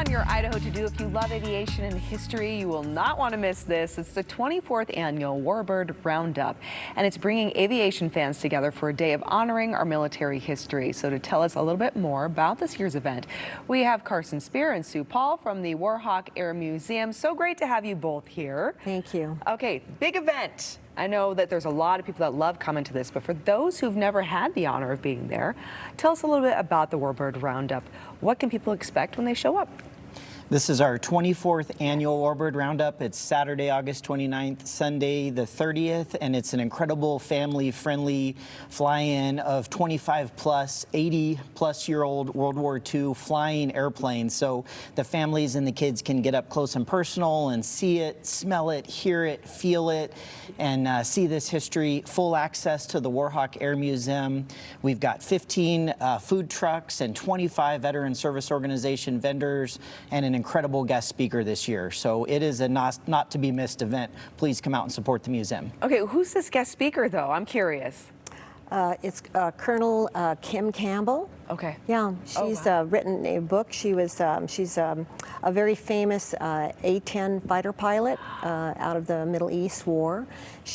On your Idaho To Do, if you love aviation and history, you will not want to miss this. It's the 24th annual Warbird Roundup, and it's bringing aviation fans together for a day of honoring our military history. So to tell us a little bit more about this year's event, we have Carson Spear and Sue Paul from the Warhawk Air Museum. So great to have you both here. Thank you. Okay, big event. I know that there's a lot of people that love coming to this, but for those who've never had the honor of being there, tell us a little bit about the Warbird Roundup. What can people expect when they show up? This is our 24th annual Warbird Roundup. It's Saturday, August 29th, Sunday the 30th, and it's an incredible family-friendly fly-in of 25-plus, 80-plus-year-old World War II flying airplanes. So the families and the kids can get up close and personal and see it, smell it, hear it, feel it, and see this history. Full access to the Warhawk Air Museum. We've got 15 food trucks and 25 Veteran Service Organization vendors and an incredible guest speaker this year. So it is a not to be missed event. Please come out and support the museum. Okay, who's this guest speaker though? I'm curious. It's Colonel Kim Campbell. Okay. Yeah, she's written a book. She's a very famous A-10 fighter pilot out of the Middle East War.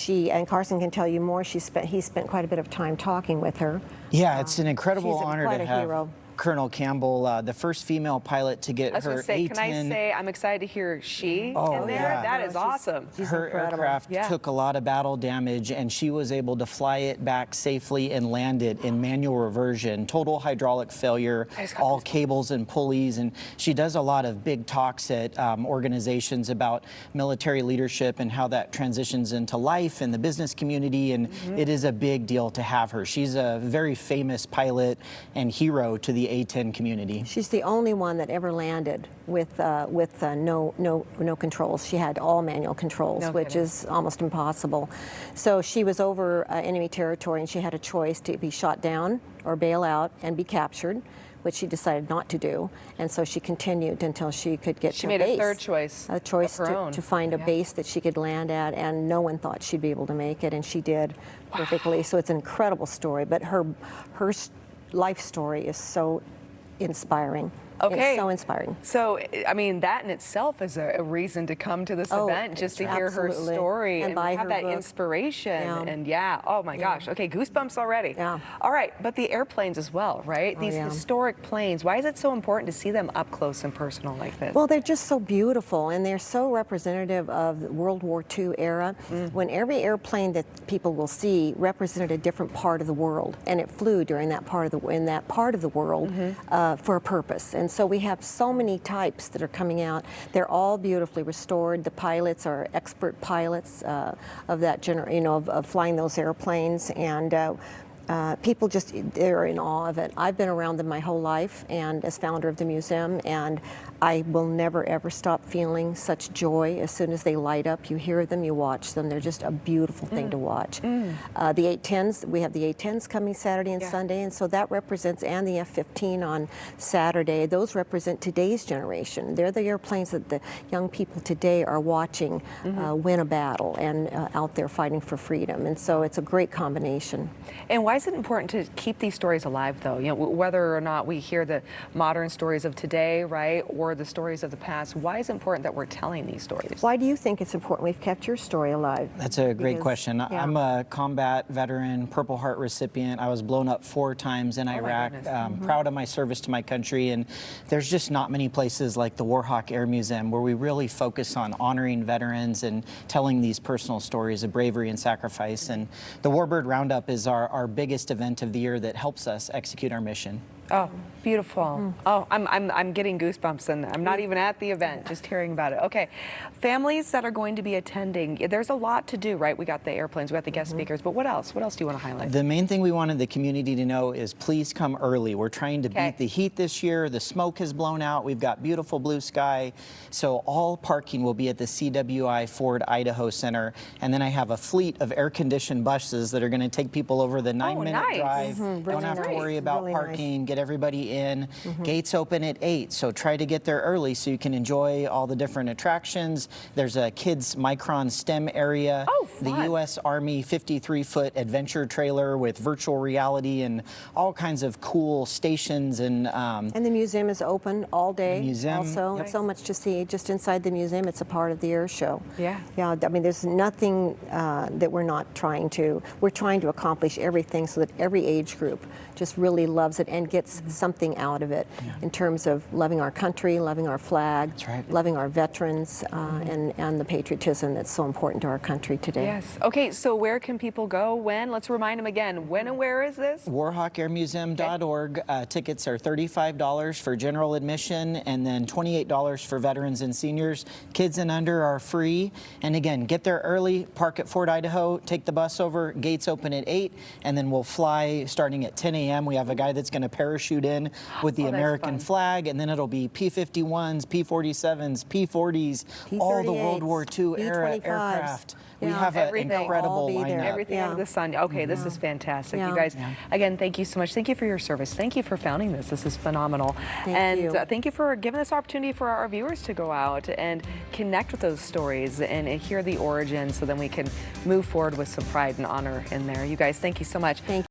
And Carson can tell you more. He spent quite a bit of time talking with her. Yeah, it's an incredible honor quite to a have hero. Colonel Campbell, the first female pilot to get her A-10. Can I say I'm excited to hear she in there? Yeah. That is awesome. Her aircraft took a lot of battle damage, and she was able to fly it back safely and land it in manual reversion, total hydraulic failure, all cables and pulleys. And she does a lot of big talks at organizations about military leadership and how that transitions into life and the business community. And it is a big deal to have her. She's a very famous pilot and hero to the A-10 community. She's the only one that ever landed with no controls. She had all manual controls, which is almost impossible. So she was over enemy territory, and she had a choice to be shot down or bail out and be captured, which she decided not to do. And so she continued until she could get to a base. She made a third choice. A choice to find a base that she could land at, and no one thought she'd be able to make it, and she did perfectly. So it's an incredible story, but her life story is so inspiring. Okay. It's so inspiring. So, I mean, that in itself is a reason to come to this event, just to hear her story and have that inspiration. And oh my gosh. Okay, goosebumps already. Yeah. All right, but the airplanes as well, right? These historic planes, why is it so important to see them up close and personal like this? Well, they're just so beautiful, and they're so representative of the World War II era, when every airplane that people will see represented a different part of the world, and it flew during that part of the world for a purpose. And so we have so many types that are coming out. They're all beautifully restored. The pilots are expert pilots of that of flying those airplanes, and people they're in awe of it. I've been around them my whole life, and as founder of the museum, and I will never ever stop feeling such joy as soon as they light up. You hear them, you watch them. They're just a beautiful thing to watch. The A-10s, we have the A-10s coming Saturday and Sunday, and so that represents, and the F-15 on Saturday. Those represent today's generation. They're the airplanes that the young people today are watching win a battle and out there fighting for freedom. And so it's a great combination. And why is it important to keep these stories alive, though? You know, whether or not we hear the modern stories of today, right, or the stories of the past, why is it important that we're telling these stories? Why do you think it's important we've kept your story alive? That's a great question. I'm a combat veteran, Purple Heart recipient. I was blown up 4 times in Iraq. Proud of my service to my country, and there's just not many places like the Warhawk Air Museum where we really focus on honoring veterans and telling these personal stories of bravery and sacrifice. And the Warbird Roundup is our biggest event of the year that helps us execute our mission. Oh, beautiful. Oh, I'm getting goosebumps, and I'm not even at the event, just hearing about it. Okay, families that are going to be attending, there's a lot to do, right? We got the airplanes, we got the guest speakers, but what else? What else do you want to highlight? The main thing we wanted the community to know is please come early. We're trying to beat the heat this year. The smoke has blown out. We've got beautiful blue sky. So all parking will be at the WWII Ford Idaho Center. And then I have a fleet of air-conditioned buses that are going to take people over the 9-minute drive. Don't have to worry about parking, get everybody in. Gates open at 8, so try to get there early so you can enjoy all the different attractions. There's a kids micron STEM area. Oh, the fun. U.S. Army 53-foot adventure trailer with virtual reality and all kinds of cool stations. And the museum is open all day. The museum, also, yep. so much to see just inside the museum. It's a part of the air show. Yeah. Yeah. I mean, there's nothing that we're not trying to. We're trying to accomplish everything so that every age group just really loves it and gets something out of it in terms of loving our country, loving our flag, That's right. loving our veterans, and the patriotism that's so important to our country today. Yes. Okay, so where can people go? When? Let's remind them again. When and where is this? WarhawkAirMuseum.org. Tickets are $35 for general admission and then $28 for veterans and seniors. Kids and under are free. And again, get there early, park at Fort Idaho, take the bus over, gates open at 8, and then we'll fly starting at 10 a.m. We have a guy that's going to parachute in with the Oh, that's American fun. flag, and then it'll be P-51s, P-47s, P-40s, all the World War II era B-25s. aircraft. We Yeah, have an everything. incredible All be there. lineup. Everything under the sun. Okay, this is fantastic. Yeah. You guys, Yeah. again, thank you so much. Thank you for your service. Thank you for founding this. This is phenomenal. Thank and you. Thank you for giving this opportunity for our viewers to go out and connect with those stories and hear the origin so then we can move forward with some pride and honor in there. You guys, thank you so much. Thank